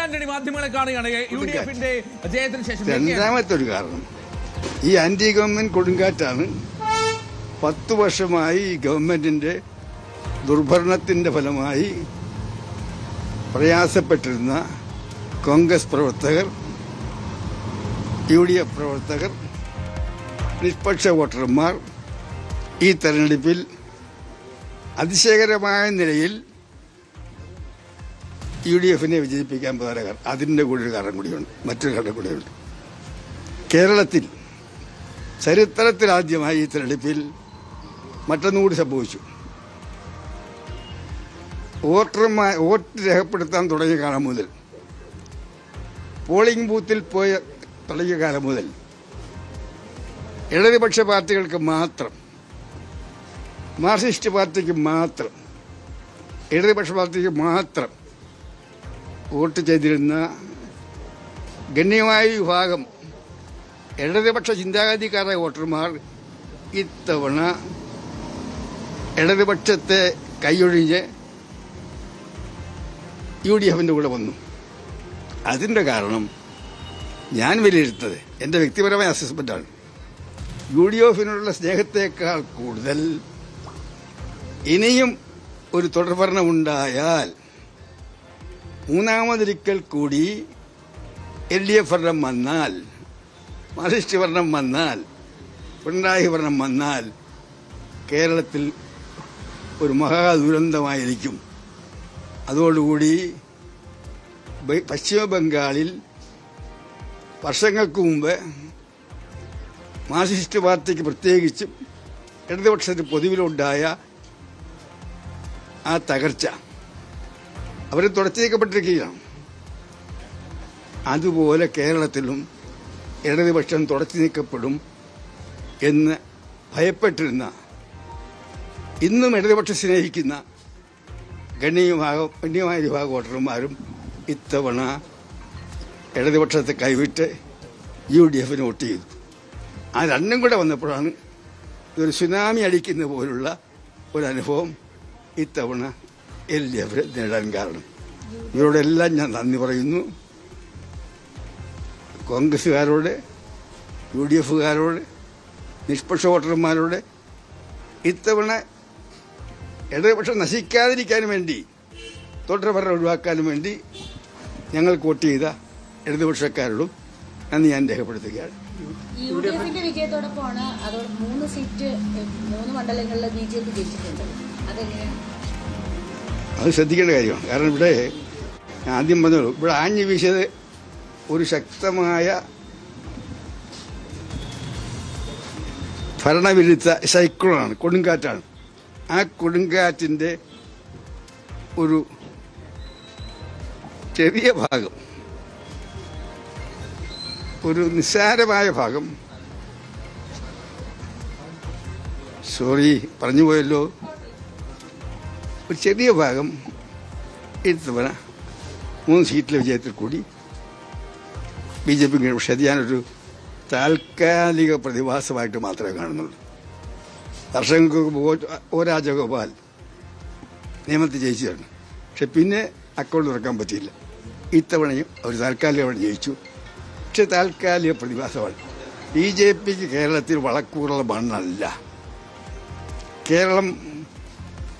ആന്റണി മാധ്യമങ്ങളെ കാണുകയാണ് U D എഫിന്റെ ജയത്തിന് ശേഷം. രണ്ടാമത്തെ ഒരു കാരണം ഈ ആന്റി ഗവൺമെന്റ് കൊടുങ്കാറ്റാണ്. 10 വർഷമായി ഈ ഗവൺമെന്റിന്റെ ദുർഭരണത്തിന്റെ ഫലമായി പ്രയാസപ്പെട്ടിരുന്ന കോൺഗ്രസ് പ്രവർത്തകർ, UDF പ്രവർത്തകർ, നിഷ്പക്ഷ വോട്ടർമാർ ഈ തെരഞ്ഞെടുപ്പിൽ അതിശയകരമായ നിലയിൽ UDFനെ വിജയിപ്പിക്കാൻ പ്രധാന അതിൻ്റെ കൂടെ ഒരു കാരണം കൂടിയുണ്ട്, മറ്റൊരു കാരണം കൂടിയുണ്ട്. കേരളത്തിൽ ചരിത്രത്തിലാദ്യമായി ഈ തെരഞ്ഞെടുപ്പിൽ മറ്റൊന്നുകൂടി സംഭവിച്ചു. വോട്ട് രേഖപ്പെടുത്താൻ തുടങ്ങിയ കാലം മുതൽ, പോളിംഗ് ബൂത്തിൽ തുടങ്ങിയ കാലം മുതൽ ഇടതുപക്ഷ പാർട്ടികൾക്ക് മാത്രം, മാർക്സിസ്റ്റ് പാർട്ടിക്ക് മാത്രം, ഇടതുപക്ഷ പാർട്ടിക്ക് മാത്രം വോട്ട് ചെയ്തിരുന്ന ഗണ്യമായ വിഭാഗം ഇടതുപക്ഷ ചിന്താഗതിക്കാരായ വോട്ടർമാർ ഇത്തവണ ഇടതുപക്ഷത്തെ കൈയൊഴിഞ്ഞ് UDFന്റെ കൂടെ വന്നു. അതിൻ്റെ കാരണം ഞാൻ വിലയിരുത്തത് എൻ്റെ വ്യക്തിപരമായ അസസ്മെൻ്റാണ്. UDFിനുള്ള സ്നേഹത്തേക്കാൾ കൂടുതൽ ഇനിയും ഒരു തുടർഭരണമുണ്ടായാൽ, മൂന്നാമതൊരിക്കൽ കൂടി LDF ഭരണം വന്നാൽ, മാർക്സിസ്റ്റ് ഭരണം വന്നാൽ, പിണറായി ഭരണം വന്നാൽ കേരളത്തിൽ ഒരു മഹാദുരന്തമായിരിക്കും. അതോടുകൂടി പശ്ചിമ ബംഗാളിൽ വർഷങ്ങൾക്ക് മുമ്പ് മാർക്സിസ്റ്റ് പാർട്ടിക്ക് പ്രത്യേകിച്ചും ഇടതുപക്ഷത്തിന് പൊതുവിലുണ്ടായ ആ തകർച്ച അവർ തുടച്ചു നീക്കപ്പെട്ടിരിക്കുകയാണ്. അതുപോലെ കേരളത്തിലും ഇടതുപക്ഷം തുടച്ചു നീക്കപ്പെടും എന്ന് ഭയപ്പെട്ടിരുന്ന, ഇന്നും ഇടതുപക്ഷം സ്നേഹിക്കുന്ന ഗണ്യമായ വിഭാഗം വോട്ടർമാരും ഇത്തവണ ഇടതുപക്ഷത്തെ കൈവിട്ട് UDFന് വോട്ട് ചെയ്തു. ആ രണ്ടും കൂടെ വന്നപ്പോഴാണ് ഒരു സുനാമി അടിക്കുന്ന പോലുള്ള ഒരനുഭവം ഇത്തവണ LDF നേടാൻ കാരണം. ഇവരോടെല്ലാം ഞാൻ നന്ദി പറയുന്നു. കോൺഗ്രസ്സുകാരോട്, UDFകാരോട്, നിഷ്പക്ഷ വോട്ടർമാരോട്. ഇത്തവണ ഇടതുപക്ഷം നശിക്കാതിരിക്കാനും വേണ്ടി, തുടർഭരണം ഒഴിവാക്കാനും വേണ്ടി ഞങ്ങൾക്ക് വോട്ട് ചെയ്ത ഇടതുപക്ഷക്കാരോടും നന്ദി ഞാൻ രേഖപ്പെടുത്തുകയാണ്. UDFന്റെ വിജയത്തോടൊപ്പമാണ് അതോടെ 3 സീറ്റ് 3 മണ്ഡലങ്ങളിൽ BJP ജയിച്ചിട്ടുണ്ട്. അതെങ്ങനെയാണ്? അത് ശ്രദ്ധിക്കേണ്ട കാര്യമാണ്. കാരണം ഇവിടെ ആദ്യം പറഞ്ഞോളൂ, ഇവിടെ ആഞ്ഞു വീശിയത് ഒരു ശക്തമായ ഭരണവിരുദ്ധ സൈക്ലോണാണ്, കൊടുങ്കാറ്റാണ്. ആ കൊടുങ്കാറ്റിൻ്റെ ഒരു ചെറിയ ഭാഗം, ഒരു നിസ്സാരമായ ഭാഗം, പറഞ്ഞുപോയല്ലോ, ഒരു ചെറിയ ഭാഗം ഇത്തവണ 3 സീറ്റിലെ വിജയത്തിൽ കൂടി BJP. പക്ഷേ അത് ഞാനൊരു താൽക്കാലിക പ്രതിഭാസമായിട്ട് മാത്രമേ കാണുന്നുള്ളൂ. വർഷങ്ങൾക്ക് O രാജഗോപാൽ നിയമത്തിൽ ജയിച്ചതാണ്. പക്ഷെ പിന്നെ അക്കൗണ്ട് തുറക്കാൻ പറ്റിയില്ല. ഇത്തവണയും അവർ താൽക്കാലികമായി ജയിച്ചു. പക്ഷെ താൽക്കാലിക പ്രതിഭാസമാണ്. BJPക്ക് കേരളത്തിൽ വളക്കൂറുള്ള മണ്ണല്ല. കേരളം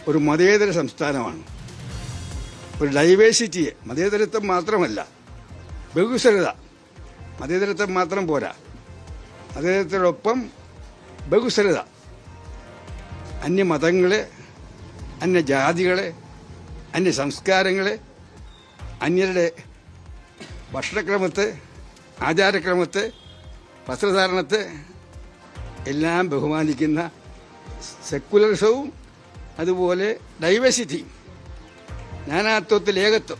ഒരു മതേതര സംസ്ഥാനമാണ്. ഒരു ഡൈവേഴ്സിറ്റിയെ, മതേതരത്വം മാത്രമല്ല, ബഹുസ്വരത, മതേതരത്വം മാത്രം പോരാ, മതേതരത്തോടൊപ്പം ബഹുസ്വരത, അന്യമതങ്ങളെ, അന്യജാതികളെ, അന്യ സംസ്കാരങ്ങളെ, അന്യരുടെ ഭക്ഷണക്രമത്തെ, ആചാരക്രമത്തെ, വസ്ത്രധാരണത്തെ എല്ലാം ബഹുമാനിക്കുന്ന സെക്കുലറിസവും അതുപോലെ ഡൈവേഴ്സിറ്റിയും, നാനാത്വത്തിൽ ഏകത്വം,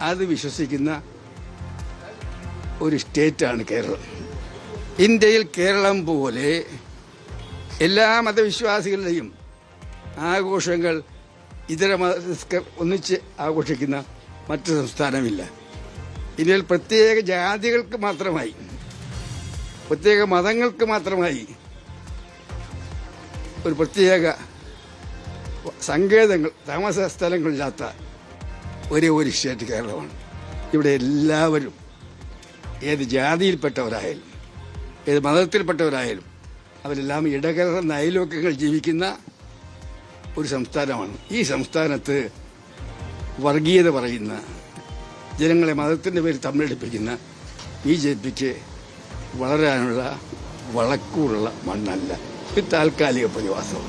അത് വിശ്വസിക്കുന്ന ഒരു സ്റ്റേറ്റാണ് കേരളം. ഇന്ത്യയിൽ കേരളം പോലെ എല്ലാ മതവിശ്വാസികളുടെയും ആഘോഷങ്ങൾ ഇതര മതസ്ഥർ ഒന്നിച്ച് ആഘോഷിക്കുന്ന മറ്റു സംസ്ഥാനമില്ല. ഇന്ത്യയിൽ പ്രത്യേക ജാതികൾക്ക് മാത്രമായി, പ്രത്യേക മതങ്ങൾക്ക് മാത്രമായി ഒരു പ്രത്യേക സങ്കേതങ്ങൾ, താമസ സ്ഥലങ്ങളില്ലാത്ത ഒരേ ഒരു സ്റ്റേറ്റ് കേരളമാണ്. ഇവിടെ എല്ലാവരും ഏത് ജാതിയിൽപ്പെട്ടവരായാലും ഏത് മതത്തിൽപ്പെട്ടവരായാലും അവരെല്ലാം ഇടകലർന്ന അയൽവക്കങ്ങൾ ജീവിക്കുന്ന ഒരു സംസ്ഥാനമാണ്. ഈ സംസ്ഥാനത്ത് വർഗീയത പറയുന്ന, ജനങ്ങളെ മതത്തിൻ്റെ പേരിൽ തമ്മിലടിപ്പിക്കുന്ന BJPക്ക് വളരാനുള്ള വളക്കൂറുള്ള മണ്ണല്ല. ഇത് താൽക്കാലിക പ്രതിഭാസം.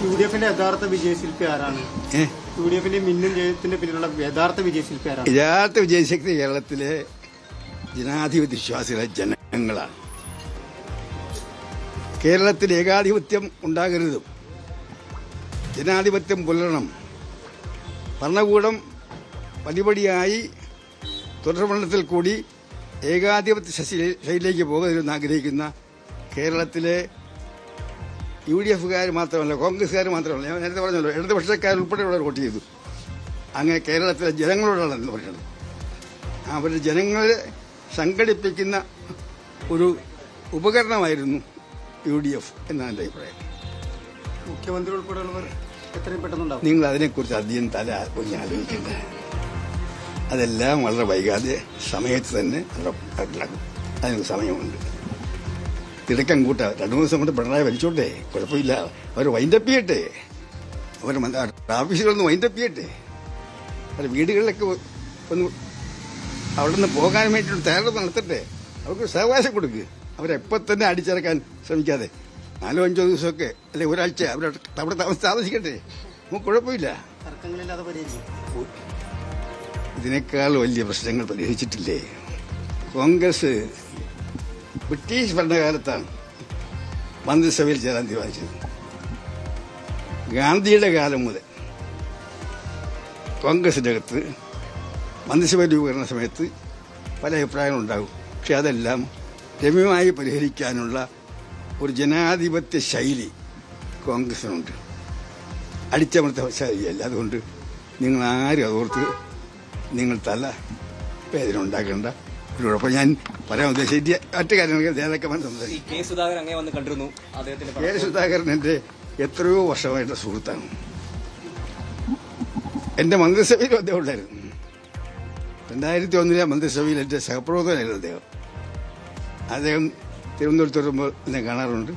UDFന്റെ യഥാർത്ഥ വിജയശില്പി ആരാണ്? UDFന്റെ മിന്നും ജയത്തിന്റെ പിന്നിലുള്ള യഥാർത്ഥ വിജയശില്പി ആരാണ്? യഥാർത്ഥ വിജയശക്തി കേരളത്തിലെ ജനാധിപത്യ വിശ്വാസികളെ ജനങ്ങളാണ്. കേരളത്തിൽ ഏകാധിപത്യം ഉണ്ടാകരുതും, ജനാധിപത്യം പുലരണം. ഭരണകൂടം പടിപടിയായി തുടർഭരണത്തിൽ കൂടി ഏകാധിപത്യ ശൈലിയിലേക്ക് പോകരുതെന്ന് ആഗ്രഹിക്കുന്ന കേരളത്തിലെ UDFക്കാർ മാത്രമല്ല, കോൺഗ്രസ്സുകാർ മാത്രമല്ല, ഞാൻ നേരത്തെ പറഞ്ഞല്ലോ, ഇടതുപക്ഷക്കാർ ഉൾപ്പെടെയുള്ളവർ വോട്ട് ചെയ്തു. അങ്ങനെ കേരളത്തിലെ ജനങ്ങളോടാണ് എന്ന് പറയുന്നത്. അവരുടെ ജനങ്ങളെ സംഘടിപ്പിക്കുന്ന ഒരു ഉപകരണമായിരുന്നു UDF എന്നാണ് എൻ്റെ അഭിപ്രായം. മുഖ്യമന്ത്രി ഉൾപ്പെടെയുള്ളവർ എത്രയും പെട്ടെന്നുണ്ടാവും. നിങ്ങൾ അതിനെക്കുറിച്ച് അധികം തല കുഞ്ഞ് ആലോചിക്കേണ്ട. അതെല്ലാം വളരെ വൈകാതെ സമയത്ത് തന്നെ നടപ്പിലാക്കും. അതിന് സമയമുണ്ട്. തിടക്കം കൂട്ട 2 ദിവസം കൊണ്ട് പിണറായി വലിച്ചോട്ടെ, കുഴപ്പമില്ല. അവർ വൈൻഡപ്പ് ചെയ്യട്ടെ, അവർ ഓഫീസുകളൊന്ന് വൈൻഡപ്പ് ചെയ്യട്ടെ, അവർ വീടുകളിലൊക്കെ ഒന്ന് അവിടെ നിന്ന് പോകാൻ വേണ്ടിയിട്ട് തയ്യാറെടുപ്പ് നടത്തട്ടെ. അവർക്ക് സാവകാശം കൊടുക്കുക. അവരെപ്പോൾ തന്നെ അടിച്ചിറക്കാൻ ശ്രമിക്കാതെ 4-5 ദിവസമൊക്കെ അല്ലെ ഒരാഴ്ച അവിടെ താമസിക്കട്ടെ, നമുക്ക് കുഴപ്പമില്ല. തർക്കങ്ങളില്ലാതെ പരിഹരിക്കും. ഇതിനേക്കാൾ വലിയ പ്രശ്നങ്ങൾ പരിഹരിച്ചിട്ടില്ലേ? കോൺഗ്രസ് ബ്രിട്ടീഷ് ഭരണകാലത്താണ് മന്ത്രിസഭയിൽ ചേരാൻ തീരുമാനിച്ചത്. ഗാന്ധിയുടെ കാലം മുതൽ കോൺഗ്രസിൻ്റെ അകത്ത് മന്ത്രിസഭ രൂപീകരണ സമയത്ത് പല അഭിപ്രായങ്ങളുണ്ടാകും. പക്ഷെ അതെല്ലാം രമ്യമായി പരിഹരിക്കാനുള്ള ഒരു ജനാധിപത്യ ശൈലി കോൺഗ്രസിനുണ്ട്. അടിച്ചമർത്ത ശൈലിയല്ല. അതുകൊണ്ട് നിങ്ങൾ ആരും അതോർത്ത് നിങ്ങൾ തല വേദന ഉണ്ടാക്കേണ്ട. ഒരു കുഴപ്പം ഞാൻ പറയാൻ ഉദ്ദേശിച്ച മറ്റു കാര്യങ്ങൾ നേതാക്കന്മാർ സംസാരിക്കും. കെ. സുധാകരൻ അങ്ങനെ വന്ന് കണ്ടിരുന്നു. കെ. സുധാകരൻ എൻ്റെ എത്രയോ വർഷമായിട്ട് സുഹൃത്താണ്. എൻ്റെ മന്ത്രിസഭയിലും അദ്ദേഹം ഉണ്ടായിരുന്നു. 2001 മന്ത്രിസഭയിൽ എൻ്റെ സഹപ്രവർത്തകനായിരുന്നു അദ്ദേഹം തിരുവനന്തപുരത്ത് വരുമ്പോൾ എന്നെ കാണാറുണ്ട്.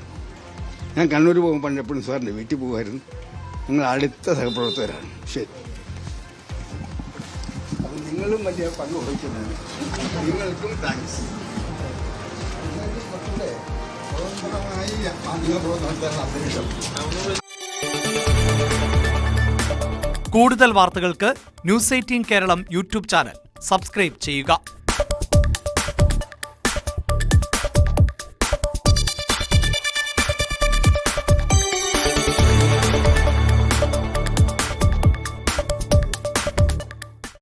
ഞാൻ കണ്ണൂർ പോകുമ്പോൾ പണ്ടെപ്പോഴും സാറിൻ്റെ വീട്ടിൽ പോകുമായിരുന്നു. നിങ്ങൾ അടുത്ത സഹപ്രവർത്തകരാണ്. ശരി, അപ്പം നിങ്ങളും വലിയ പങ്ക് വഹിക്കുന്നുണ്ട്. നിങ്ങൾക്കും താങ്ക്സ്. കൂടുതൽ വാർത്തകൾക്ക് News 18 Keralam YouTube channel subscribe ചെയ്യുക.